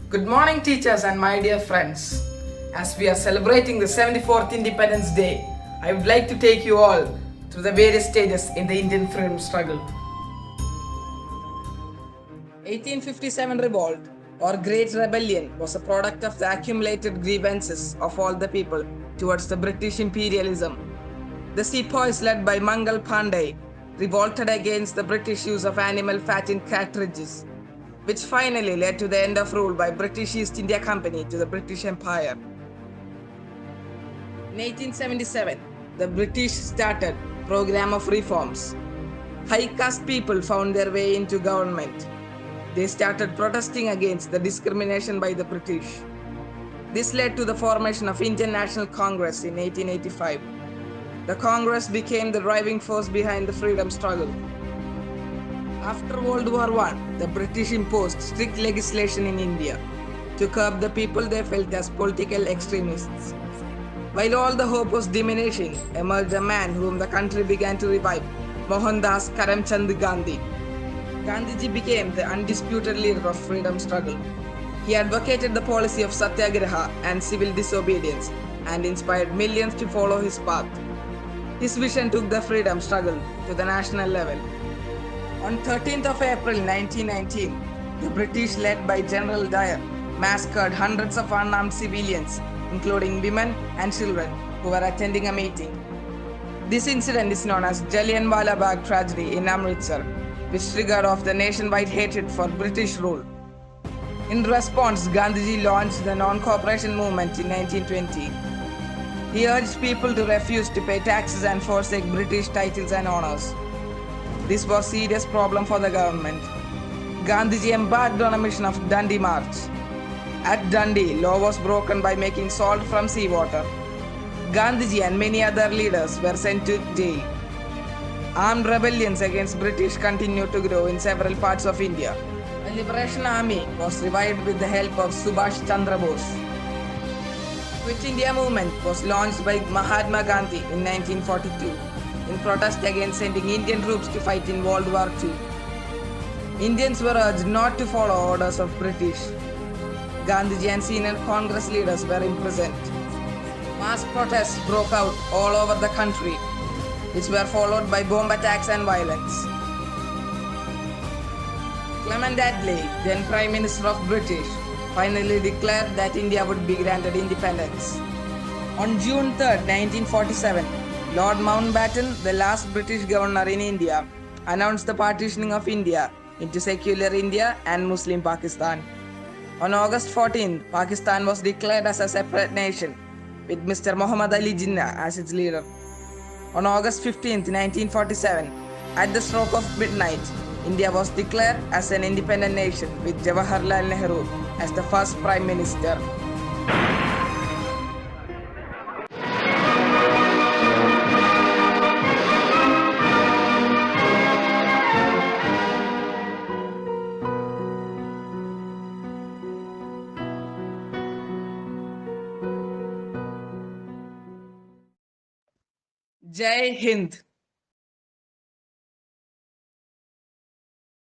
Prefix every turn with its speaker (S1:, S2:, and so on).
S1: Good morning, teachers and my dear friends. As we are celebrating the 74th Independence Day, I would like to take you all through the various stages in the Indian freedom struggle. 1857 Revolt or Great Rebellion was a product of the accumulated grievances of all the people towards the British imperialism. The sepoys led by Mangal Pandey revolted against the British use of animal fat in cartridges, which finally led to the end of rule by British East India Company to the British Empire. In 1877, the British started program of reforms. High caste people found their way into government. They started protesting against the discrimination by the British. This led to the formation of Indian National Congress in 1885. The Congress became the driving force behind the freedom struggle. After World War I, the British imposed strict legislation in India to curb the people they felt as political extremists. While all the hope was diminishing, emerged a man whom the country began to revive, Mohandas Karamchand Gandhi. Gandhiji became the undisputed leader of freedom struggle. He advocated the policy of satyagraha and civil disobedience and inspired millions to follow his path. His vision took the freedom struggle to the national level. On 13th of April 1919, the British, led by General Dyer, massacred hundreds of unarmed civilians, including women and children, who were attending a meeting. This incident is known as Jallianwala Bagh tragedy in Amritsar, which triggered off the nationwide hatred for British rule. In response, Gandhiji launched the non-cooperation movement in 1920. He urged people to refuse to pay taxes and forsake British titles and honors. This was a serious problem for the government. Gandhiji embarked on a mission of Dandi March. At Dandi, law was broken by making salt from seawater. Gandhiji and many other leaders were sent to jail. Armed rebellions against British continued to grow in several parts of India. A liberation army was revived with the help of Subhash Chandra Bose. Quit India movement was launched by Mahatma Gandhi in 1942 in protest against sending Indian troops to fight in World War II. Indians were urged not to follow orders of British. Gandhiji and senior Congress leaders were imprisoned. Mass protests broke out all over the country, which were followed by bomb attacks and violence. Clement Attlee, then Prime Minister of British, finally declared that India would be granted independence. On June 3, 1947, Lord Mountbatten, the last British governor in India, announced the partitioning of India into secular India and Muslim Pakistan. On August 14, Pakistan was declared as a separate nation, with Mr. Muhammad Ali Jinnah as its leader. On August 15, 1947, at the stroke of midnight, India was declared as an independent nation with Jawaharlal Nehru as the first Prime Minister. Jai Hind.